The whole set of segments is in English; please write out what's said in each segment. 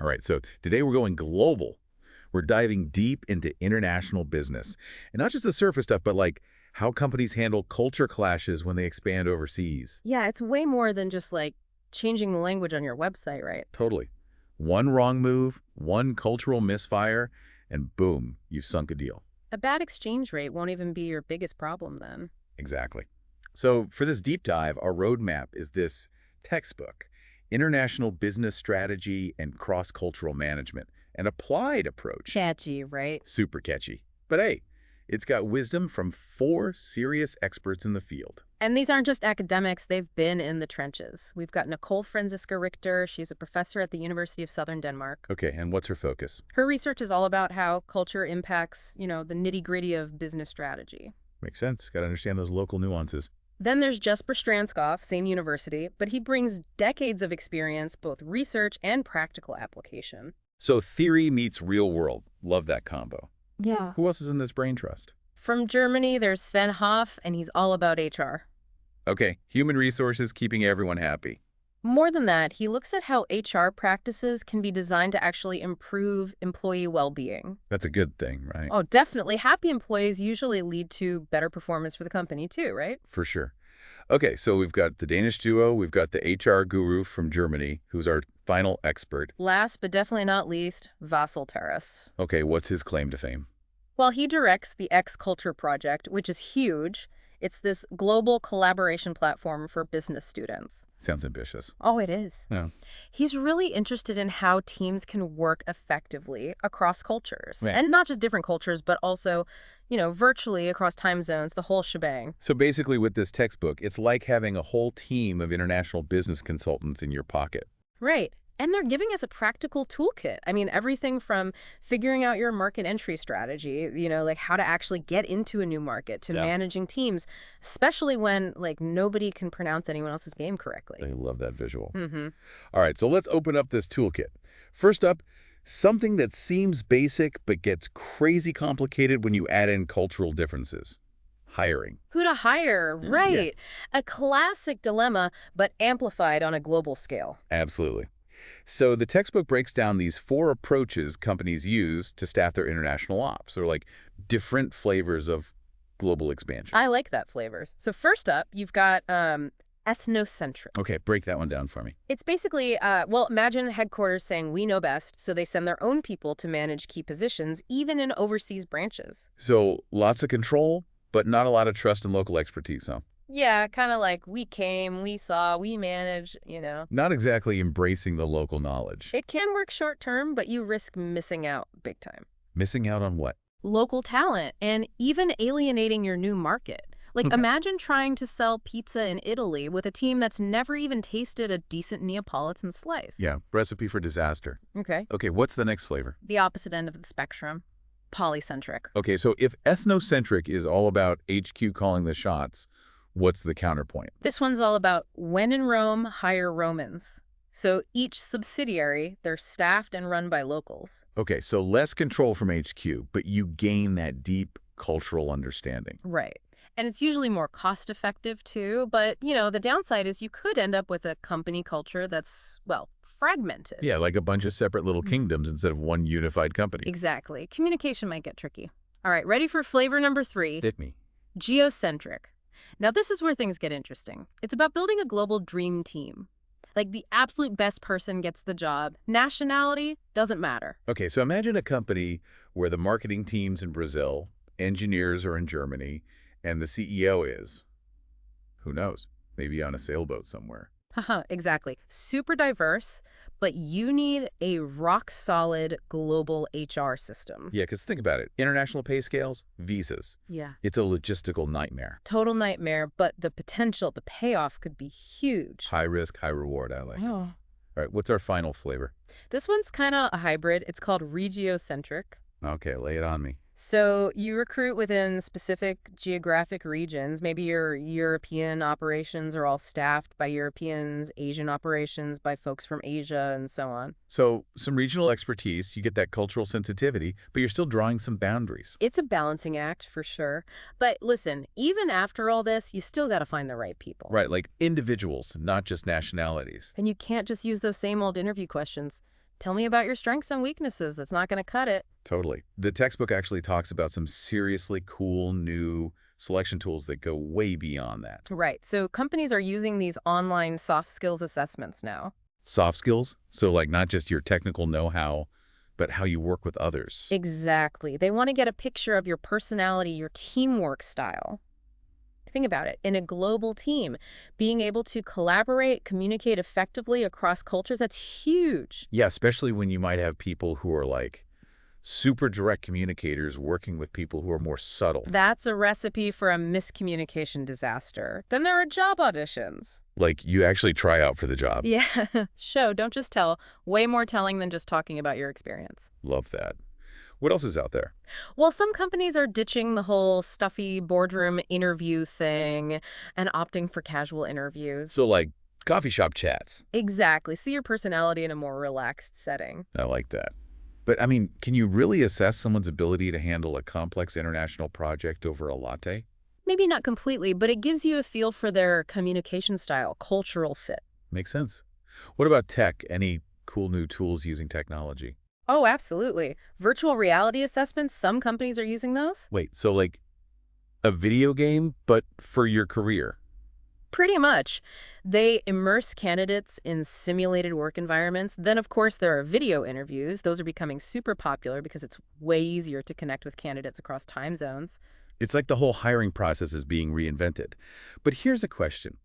All right, so today we're going global. We're diving deep into international business. And not just the surface stuff, but like how companies handle culture clashes when they expand overseas. Yeah, it's way more than just like changing the language on your website, right? Totally. One wrong move, one cultural misfire, and boom, you've sunk a deal. A bad exchange rate won't even be your biggest problem then. Exactly. So for this deep dive, our roadmap is this textbook, International Business Strategy and Cross-Cultural Management, an applied approach. Catchy, right? Super catchy. But hey, it's got wisdom from 4 serious experts in the field. And these aren't just academics, they've been in the trenches. We've got Nicole Franziska Richter. She's a professor at the University of Southern Denmark. Okay, and what's her focus? Her research is all about how culture impacts, the nitty-gritty of business strategy. Makes sense. Got to understand those local nuances. Then there's Jesper Stranskov, same university, but he brings decades of experience, both research and practical application. So theory meets real world. Love that combo. Yeah. Who else is in this brain trust? From Germany, there's Sven Hoff, and he's all about HR. Okay, human resources, keeping everyone happy. More than that, he looks at how HR practices can be designed to actually improve employee well-being. That's a good thing, right? Oh, definitely. Happy employees usually lead to better performance for the company too, right? For sure. Okay, so we've got the Danish duo, we've got the HR guru from Germany, who's our final expert. Last but definitely not least, Vassal Terrace. Okay, what's his claim to fame? Well, he directs the X Culture Project, which is huge. It's this global collaboration platform for business students. Sounds ambitious. Oh, it is. Yeah. He's really interested in how teams can work effectively across cultures. Right. And not just different cultures, but also, virtually across time zones, the whole shebang. So basically with this textbook, it's like having a whole team of international business consultants in your pocket. Right. And they're giving us a practical toolkit. I mean, everything from figuring out your market entry strategy, like how to actually get into a new market, to managing teams, especially when, nobody can pronounce anyone else's game correctly. I love that visual. Mm-hmm. All right, so let's open up this toolkit. First up, something that seems basic but gets crazy complicated when you add in cultural differences. Hiring. Who to hire, right. Yeah. A classic dilemma, but amplified on a global scale. Absolutely. So the textbook breaks down these 4 approaches companies use to staff their international ops, or like different flavors of global expansion. I like that flavors. So first up, you've got ethnocentric. Okay, break that one down for me. It's basically, imagine headquarters saying we know best, so they send their own people to manage key positions, even in overseas branches. So lots of control, but not a lot of trust and local expertise, huh? Yeah, kind of like we came, we saw, we managed, Not exactly embracing the local knowledge. It can work short term, but you risk missing out big time. Missing out on what? Local talent, and even alienating your new market. Imagine trying to sell pizza in Italy with a team that's never even tasted a decent Neapolitan slice. Yeah, recipe for disaster. Okay. Okay, what's the next flavor? The opposite end of the spectrum. Polycentric. Okay, so if ethnocentric is all about HQ calling the shots, what's the counterpoint? This one's all about when in Rome, hire Romans. So each subsidiary, they're staffed and run by locals. Okay, so less control from HQ, but you gain that deep cultural understanding. Right. And it's usually more cost-effective, too. But, the downside is you could end up with a company culture that's, fragmented. Yeah, like a bunch of separate little kingdoms instead of one unified company. Exactly. Communication might get tricky. All right, ready for flavor number 3? Hit me. Geocentric. Now, this is where things get interesting. It's about building a global dream team. Like the absolute best person gets the job. Nationality doesn't matter. Okay, so imagine a company where the marketing team's in Brazil, engineers are in Germany, and the CEO is, who knows, maybe on a sailboat somewhere. Haha, exactly. Super diverse, but you need a rock-solid global HR system. Yeah, because think about it. International pay scales, visas. Yeah. It's a logistical nightmare. Total nightmare, but the potential, the payoff could be huge. High risk, high reward, I like. Oh. All right, what's our final flavor? This one's kind of a hybrid. It's called regiocentric. Okay, lay it on me. So you recruit within specific geographic regions. Maybe your European operations are all staffed by Europeans, Asian operations by folks from Asia, and so on. So some regional expertise, you get that cultural sensitivity, but you're still drawing some boundaries. It's a balancing act, for sure. But listen, even after all this, you still got to find the right people. Right, like individuals, not just nationalities. And you can't just use those same old interview questions. tell me about your strengths and weaknesses. That's not going to cut it. Totally. The textbook actually talks about some seriously cool new selection tools that go way beyond that. Right. So companies are using these online soft skills assessments now. Soft skills, so like not just your technical know-how, but how you work with others. Exactly. They want to get a picture of your personality, your teamwork style. Think about it. In a global team, being able to collaborate, communicate effectively across cultures, that's huge. Yeah, especially when you might have people who are like super direct communicators working with people who are more subtle. That's a recipe for a miscommunication disaster. Then there are job auditions. Like you actually try out for the job. Yeah. Show, don't just tell. Way more telling than just talking about your experience. Love that. What else is out there? Well, some companies are ditching the whole stuffy boardroom interview thing and opting for casual interviews. So like coffee shop chats. Exactly. See your personality in a more relaxed setting. I like that. But I mean, can you really assess someone's ability to handle a complex international project over a latte? Maybe not completely, but it gives you a feel for their communication style, cultural fit. Makes sense. What about tech? Any cool new tools using technology? Oh, absolutely. Virtual reality assessments, some companies are using those. Wait, so like a video game, but for your career? Pretty much. They immerse candidates in simulated work environments. Then, of course, there are video interviews. Those are becoming super popular because it's way easier to connect with candidates across time zones. It's like the whole hiring process is being reinvented. But here's a question.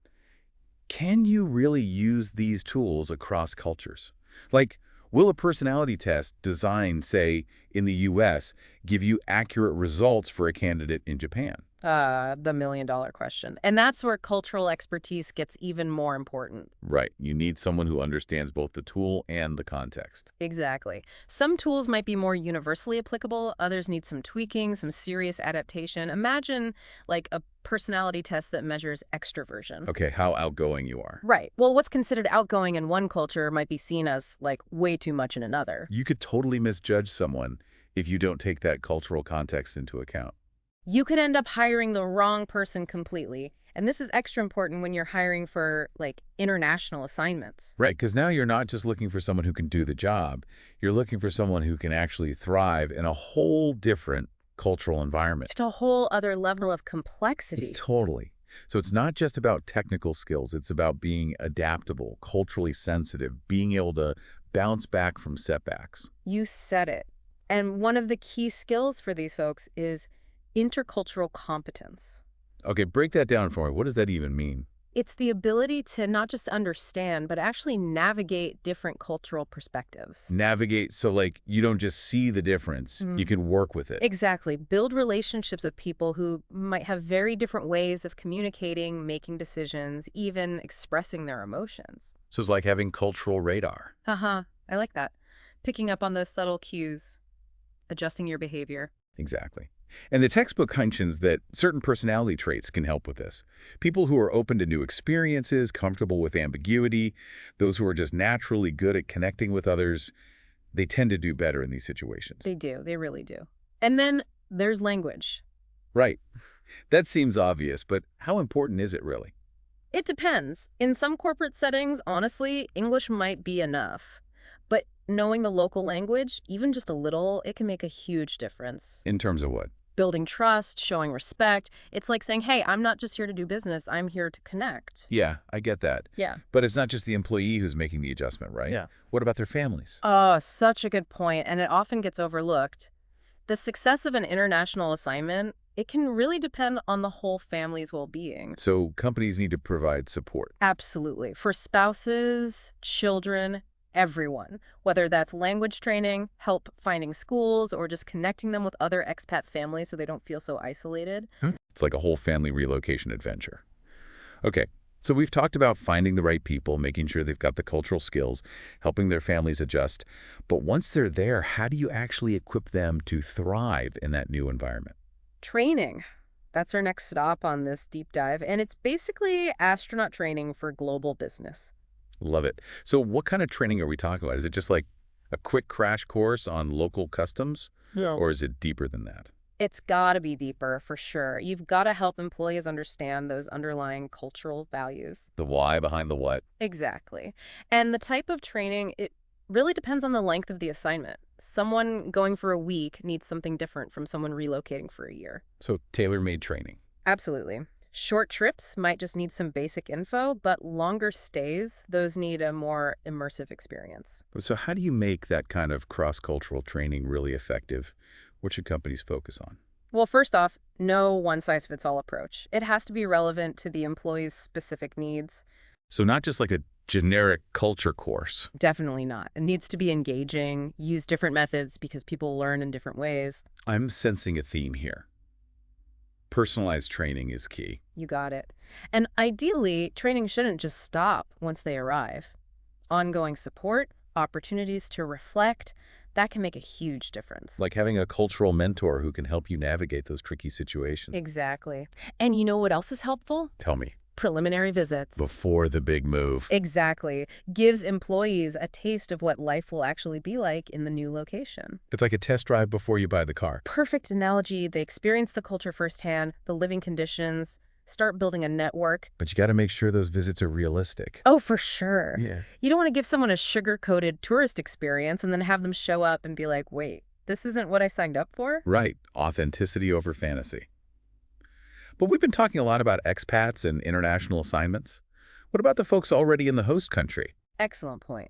Can you really use these tools across cultures? Like, will a personality test designed, say, in the US, give you accurate results for a candidate in Japan? The million-dollar question. And that's where cultural expertise gets even more important. Right. You need someone who understands both the tool and the context. Exactly. Some tools might be more universally applicable. Others need some tweaking, some serious adaptation. Imagine like a personality test that measures extroversion. Okay, how outgoing you are. Right. Well, what's considered outgoing in one culture might be seen as like way too much in another. You could totally misjudge someone if you don't take that cultural context into account. You could end up hiring the wrong person completely. And this is extra important when you're hiring for like international assignments. Right, because now you're not just looking for someone who can do the job. You're looking for someone who can actually thrive in a whole different cultural environment. It's a whole other level of complexity. Totally. So it's not just about technical skills. It's about being adaptable, culturally sensitive, being able to bounce back from setbacks. You said it. And one of the key skills for these folks is intercultural competence. Okay, break that down for me. What does that even mean? It's the ability to not just understand, but actually navigate different cultural perspectives. Navigate, so like you don't just see the difference, you can work with it. Exactly. Build relationships with people who might have very different ways of communicating, making decisions, even expressing their emotions. So it's like having cultural radar. I like that. Picking up on those subtle cues, adjusting your behavior. Exactly. And the textbook mentions that certain personality traits can help with this. People who are open to new experiences, comfortable with ambiguity, those who are just naturally good at connecting with others, they tend to do better in these situations. They do. They really do. And then there's language. Right. That seems obvious, but how important is it really? It depends. In some corporate settings, honestly, English might be enough. But knowing the local language, even just a little, it can make a huge difference. In terms of what? Building trust, showing respect. It's like saying, hey, I'm not just here to do business, I'm here to connect. Yeah, I get that. Yeah. But it's not just the employee who's making the adjustment, right? Yeah. What about their families? Oh, such a good point, and it often gets overlooked. The success of an international assignment, it can really depend on the whole family's well-being. So companies need to provide support. Absolutely. For spouses, children, everyone, whether that's language training, help finding schools, or just connecting them with other expat families so they don't feel so isolated. It's like a whole family relocation adventure. Okay, so we've talked about finding the right people, making sure they've got the cultural skills, helping their families adjust. But once they're there, how do you actually equip them to thrive in that new environment? Training. That's our next stop on this deep dive, and it's basically astronaut training for global business. Love it. So what kind of training are we talking about? Is it just like a quick crash course on local customs? Yeah. Or is it deeper than that? It's got to be deeper, for sure. You've got to help employees understand those underlying cultural values. The why behind the what? Exactly. And the type of training, Really depends on the length of the assignment. Someone going for a week needs something different from someone relocating for a year. So tailor-made training. Absolutely. Short trips might just need some basic info, but longer stays, those need a more immersive experience. So how do you make that kind of cross-cultural training really effective? What should companies focus on? Well, first off, no one-size-fits-all approach. It has to be relevant to the employee's specific needs. So not just like a generic culture course. Definitely not. It needs to be engaging, use different methods because people learn in different ways. I'm sensing a theme here. Personalized training is key. You got it. And ideally, training shouldn't just stop once they arrive. Ongoing support, opportunities to reflect, that can make a huge difference. Like having a cultural mentor who can help you navigate those tricky situations. Exactly. And you know what else is helpful? Tell me. Preliminary visits. Before the big move. Exactly. Gives employees a taste of what life will actually be like in the new location. It's like a test drive before you buy the car. Perfect analogy. They experience the culture firsthand, the living conditions, start building a network. But you got to make sure those visits are realistic. Oh, for sure. Yeah. You don't want to give someone a sugar-coated tourist experience and then have them show up and be like, wait, this isn't what I signed up for? Right. Authenticity over fantasy. But we've been talking a lot about expats and international assignments. What about the folks already in the host country? Excellent point.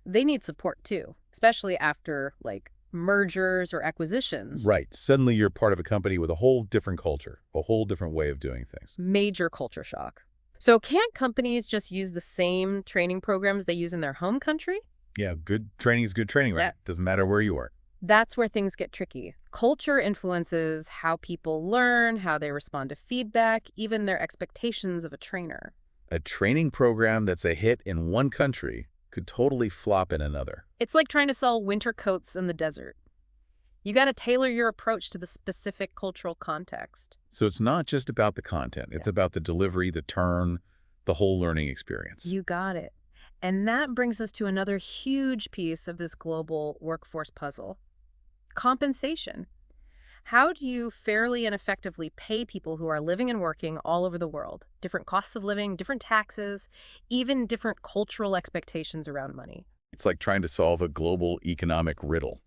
They need support too, especially after, like, mergers or acquisitions. Right. Suddenly you're part of a company with a whole different culture, a whole different way of doing things. Major culture shock. So can't companies just use the same training programs they use in their home country? Yeah, good training is good training, right? Yeah. Doesn't matter where you are. That's where things get tricky. Culture influences how people learn, how they respond to feedback, even their expectations of a trainer. A training program that's a hit in one country could totally flop in another. It's like trying to sell winter coats in the desert. You got to tailor your approach to the specific cultural context. So it's not just about the content. It's about the delivery, the turn, the whole learning experience. You got it. And that brings us to another huge piece of this global workforce puzzle. Compensation. How do you fairly and effectively pay people who are living and working all over the world? Different costs of living, different taxes, even different cultural expectations around money. It's like trying to solve a global economic riddle.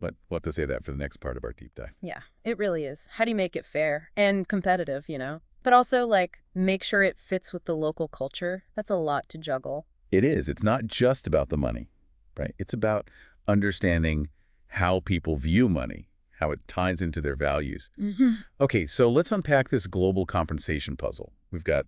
But we'll have to say that for the next part of our deep dive. Yeah, it really is. How do you make it fair and competitive, you know? But also, like, make sure it fits with the local culture. That's a lot to juggle. It is. It's not just about the money, right? It's about understanding how people view money, how it ties into their values. Okay, so let's unpack this global compensation puzzle. We've got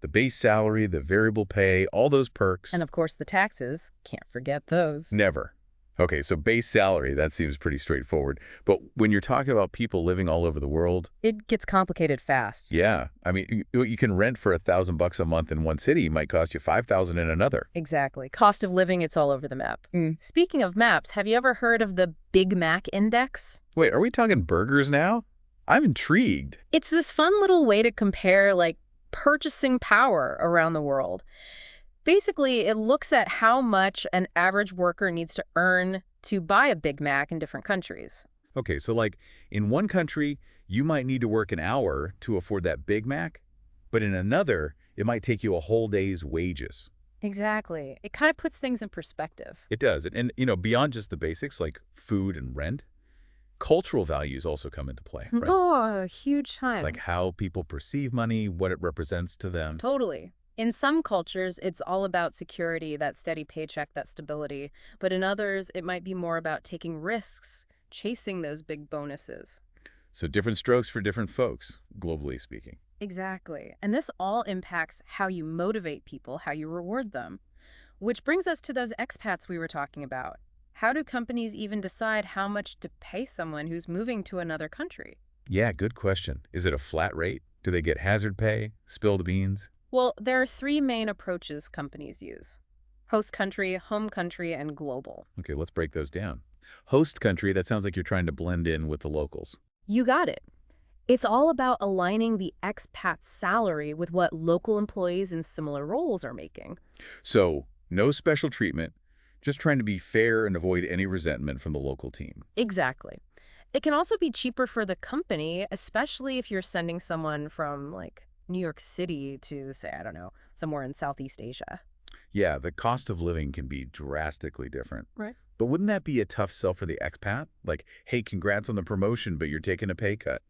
the base salary, the variable pay, all those perks. And of course, the taxes. Can't forget those. Never. Okay, so base salary, that seems pretty straightforward. But when you're talking about people living all over the world, It gets complicated fast. yeah, I mean, you can rent for $1,000 a month in one city, might cost you $5,000 in another. Exactly. Cost of living, it's all over the map. Speaking of maps, have you ever heard of the Big Mac Index? Wait, are we talking burgers now? I'm intrigued. It's this fun little way to compare, like, purchasing power around the world. Basically, it looks at how much an average worker needs to earn to buy a Big Mac in different countries. Okay, so like in one country, you might need to work an hour to afford that Big Mac, but in another, it might take you a whole day's wages. Exactly. It kind of puts things in perspective. It does. And you know, beyond just the basics like food and rent, cultural values also come into play, right? Oh, huge time. Like how people perceive money, what it represents to them. Totally. In some cultures, it's all about security, that steady paycheck, that stability. But in others, it might be more about taking risks, chasing those big bonuses. So different strokes for different folks, globally speaking. Exactly. And this all impacts how you motivate people, how you reward them. Which brings us to those expats we were talking about. How do companies even decide how much to pay someone who's moving to another country? Yeah, good question. Is it a flat rate? Do they get hazard pay? Spill the beans? Well, there are three main approaches companies use: host country, home country, and global. Okay, let's break those down. Host country, that sounds like you're trying to blend in with the locals. You got it. It's all about aligning the expat's salary with what local employees in similar roles are making. So, no special treatment, just trying to be fair and avoid any resentment from the local team. Exactly. It can also be cheaper for the company, especially if you're sending someone from, like, New York City to, say, I don't know, somewhere in Southeast Asia. Yeah, the cost of living can be drastically different. Right. But wouldn't that be a tough sell for the expat? Like, hey, congrats on the promotion, but you're taking a pay cut.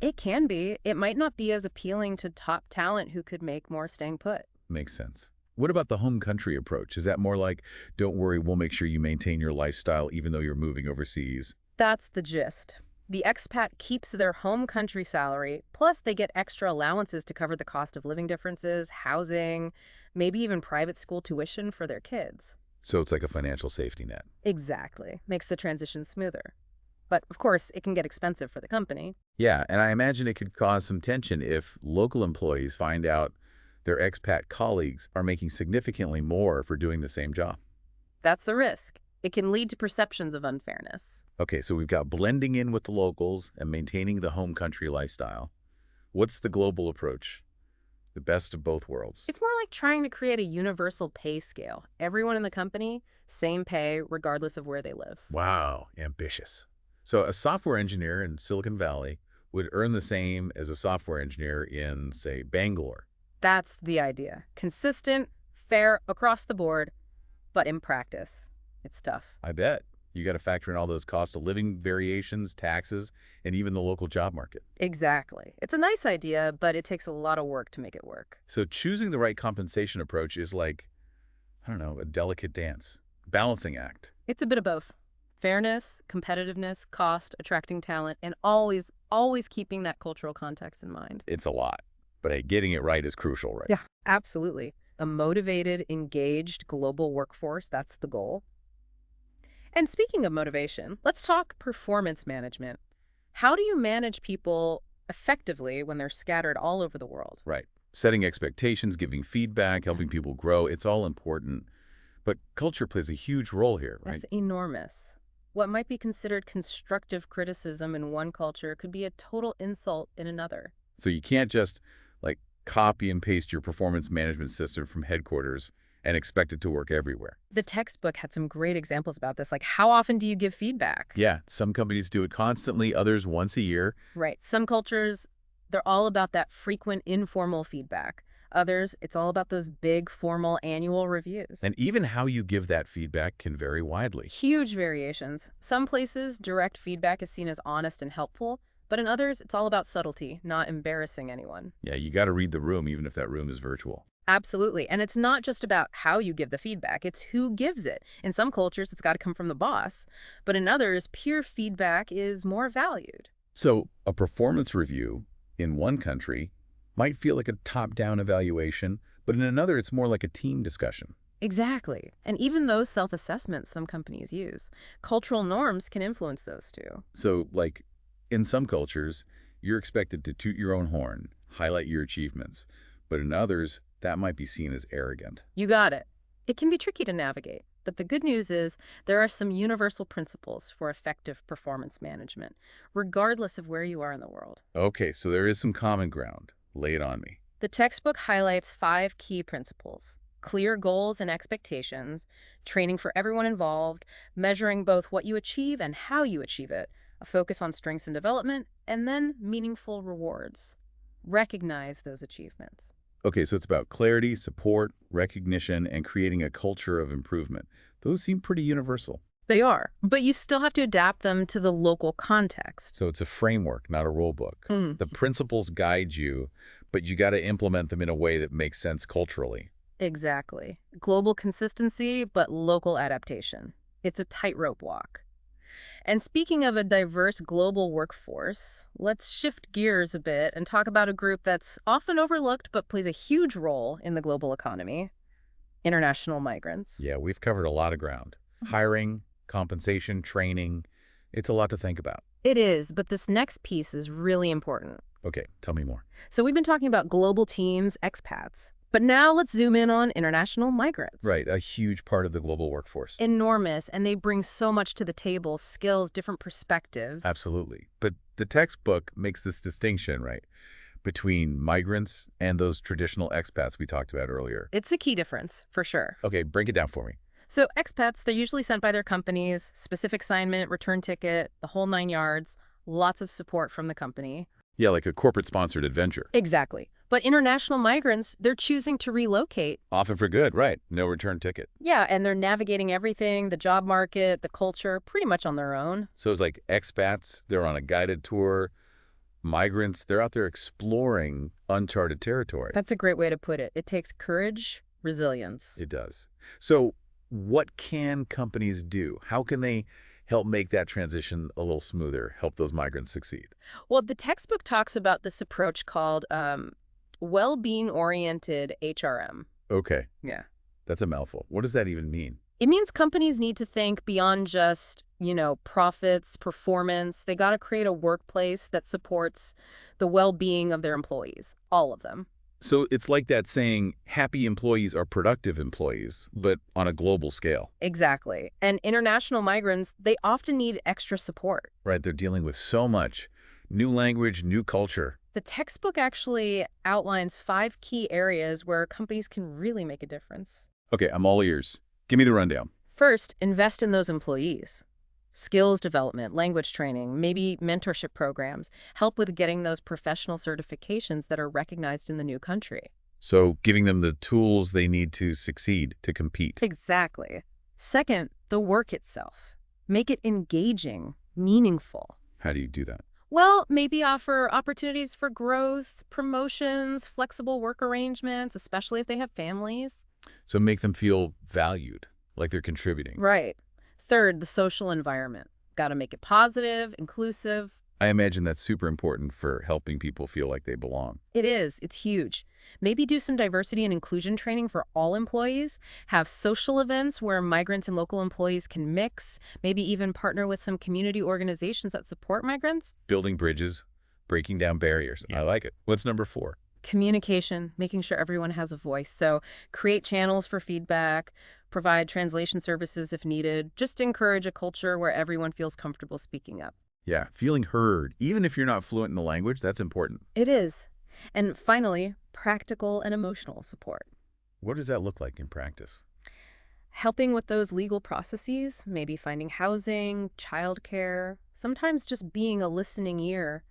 It can be. It might not be as appealing to top talent who could make more staying put. Makes sense. What about the home country approach? Is that more like, don't worry, we'll make sure you maintain your lifestyle even though you're moving overseas? That's the gist. The expat keeps their home country salary, plus they get extra allowances to cover the cost of living differences, housing, maybe even private school tuition for their kids. So it's like a financial safety net. Exactly. Makes the transition smoother. But of course, it can get expensive for the company. Yeah, and I imagine it could cause some tension if local employees find out their expat colleagues are making significantly more for doing the same job. That's the risk. It can lead to perceptions of unfairness. Okay, so we've got blending in with the locals and maintaining the home country lifestyle. What's the global approach? The best of both worlds. It's more like trying to create a universal pay scale. Everyone in the company, same pay regardless of where they live. Wow, ambitious. So a software engineer in Silicon Valley would earn the same as a software engineer in, say, Bangalore. That's the idea. Consistent, fair, across the board, but in practice, it's tough. I bet. You got to factor in all those cost of living variations, taxes, and even the local job market. Exactly. It's a nice idea, but it takes a lot of work to make it work. So choosing the right compensation approach is like, I don't know, a delicate dance, balancing act. It's a bit of both. Fairness, competitiveness, cost, attracting talent, and always keeping that cultural context in mind. It's a lot, but hey, getting it right is crucial, right? Yeah, absolutely. A motivated, engaged global workforce, that's the goal. And speaking of motivation, let's talk performance management. How do you manage people effectively when they're scattered all over the world? Right. Setting expectations, giving feedback, helping people grow, it's all important. But culture plays a huge role here, right? That's enormous. What might be considered constructive criticism in one culture could be a total insult in another. So you can't just like copy and paste your performance management system from headquarters and expect it to work everywhere. The textbook had some great examples about this, like how often do you give feedback? Yeah, some companies do it constantly, others once a year. Right. Some cultures, they're all about that frequent informal feedback. Others, it's all about those big formal annual reviews. And even how you give that feedback can vary widely. Huge variations. Some places, direct feedback is seen as honest and helpful, but in others, it's all about subtlety, not embarrassing anyone. Yeah, you got to read the room, even if that room is virtual. Absolutely. And it's not just about how you give the feedback, it's who gives it. In some cultures, it's got to come from the boss, but in others, peer feedback is more valued. So a performance review in one country might feel like a top-down evaluation, but in another, it's more like a team discussion. Exactly. And even those self-assessments some companies use, cultural norms can influence those too. So, like, in some cultures, you're expected to toot your own horn, highlight your achievements, but in others, that might be seen as arrogant. You got it. It can be tricky to navigate, but the good news is there are some universal principles for effective performance management, regardless of where you are in the world. Okay, so there is some common ground. Lay it on me. The textbook highlights 5 key principles: clear goals and expectations, training for everyone involved, measuring both what you achieve and how you achieve it, a focus on strengths and development, and then meaningful rewards. Recognize those achievements. Okay, so it's about clarity, support, recognition, and creating a culture of improvement. Those seem pretty universal. They are, but you still have to adapt them to the local context. So it's a framework, not a rule book. Mm. The principles guide you, but you got to implement them in a way that makes sense culturally. Exactly. Global consistency, but local adaptation. It's a tightrope walk. And speaking of a diverse global workforce, let's shift gears a bit and talk about a group that's often overlooked but plays a huge role in the global economy: international migrants. Yeah, we've covered a lot of ground. Hiring, compensation, training. It's a lot to think about. It is, but this next piece is really important. Okay, tell me more. So we've been talking about global teams, expats, but now let's zoom in on international migrants. Right, a huge part of the global workforce. Enormous, and they bring so much to the table: skills, different perspectives. Absolutely. But the textbook makes this distinction, right, between migrants and those traditional expats we talked about earlier. It's a key difference, for sure. Okay, break it down for me. So expats, they're usually sent by their companies, specific assignment, return ticket, the whole 9 yards, lots of support from the company. Yeah, like a corporate-sponsored adventure. Exactly. But international migrants, they're choosing to relocate. Often for good, right. No return ticket. Yeah, and they're navigating everything, the job market, the culture, pretty much on their own. So it's like expats, they're on a guided tour. Migrants, they're out there exploring uncharted territory. That's a great way to put it. It takes courage, resilience. It does. So what can companies do? How can they help make that transition a little smoother, help those migrants succeed? Well, the textbook talks about this approach called well-being-oriented HRM. Okay, Yeah. that's a mouthful. What does that even mean? It means companies need to think beyond just, profits, performance. They got to create a workplace that supports the well-being of their employees, all of them. So it's like that saying, happy employees are productive employees, but on a global scale. Exactly. And international migrants, they often need extra support. Right, they're dealing with so much. New language, new culture. The textbook actually outlines 5 key areas where companies can really make a difference. Okay, I'm all ears. Give me the rundown. First, invest in those employees. Skills development, language training, maybe mentorship programs help with getting those professional certifications that are recognized in the new country. So giving them the tools they need to succeed, to compete. Exactly. Second, the work itself. Make it engaging, meaningful. How do you do that? Well, maybe offer opportunities for growth, promotions, flexible work arrangements, especially if they have families. So make them feel valued, like they're contributing. Right. Third, the social environment. Got to make it positive, inclusive. I imagine that's super important for helping people feel like they belong. It is. It's huge. Maybe do some diversity and inclusion training for all employees. Have social events where migrants and local employees can mix. Maybe even partner with some community organizations that support migrants. Building bridges, breaking down barriers. I like it. What's number 4? Communication, making sure everyone has a voice. So create channels for feedback, provide translation services if needed. Just encourage a culture where everyone feels comfortable speaking up. Yeah, feeling heard. Even if you're not fluent in the language, that's important. It is. And finally, practical and emotional support. What does that look like in practice? Helping with those legal processes, maybe finding housing, childcare, sometimes just being a listening ear.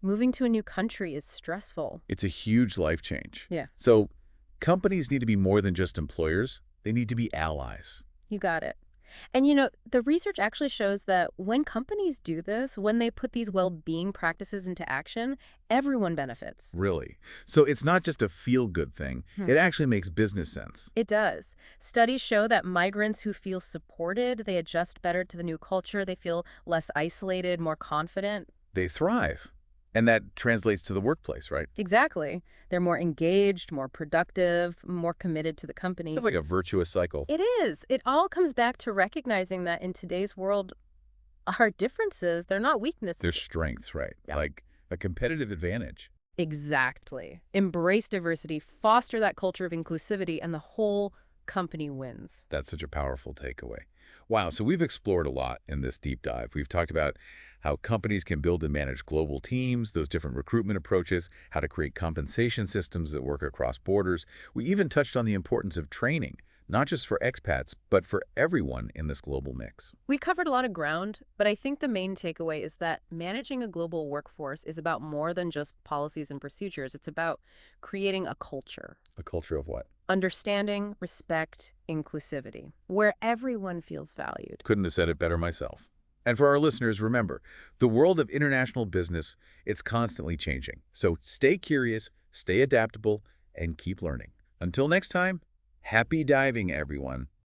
Moving to a new country is stressful. It's a huge life change. Yeah. So companies need to be more than just employers. They need to be allies. You got it. And the research actually shows that when companies do this, when they put these well-being practices into action, everyone benefits. Really. So it's not just a feel-good thing. It actually makes business sense. It does. Studies show that migrants who feel supported, they adjust better to the new culture, they feel less isolated, more confident. They thrive. And that translates to the workplace, right? Exactly. They're more engaged, more productive, more committed to the company. It's like a virtuous cycle. It is. It all comes back to recognizing that in today's world, our differences, they're not weaknesses. They're strengths, right? Yeah. Like a competitive advantage. Exactly. Embrace diversity, foster that culture of inclusivity, and the whole company wins. That's such a powerful takeaway. Wow, so we've explored a lot in this deep dive. We've talked about how companies can build and manage global teams, those different recruitment approaches, how to create compensation systems that work across borders. We even touched on the importance of training, not just for expats, but for everyone in this global mix. We've covered a lot of ground, but I think the main takeaway is that managing a global workforce is about more than just policies and procedures. It's about creating a culture. A culture of what? Understanding, respect, inclusivity, where everyone feels valued. Couldn't have said it better myself. And for our listeners, remember, the world of international business, it's constantly changing. So stay curious, stay adaptable, and keep learning. Until next time, happy diving, everyone.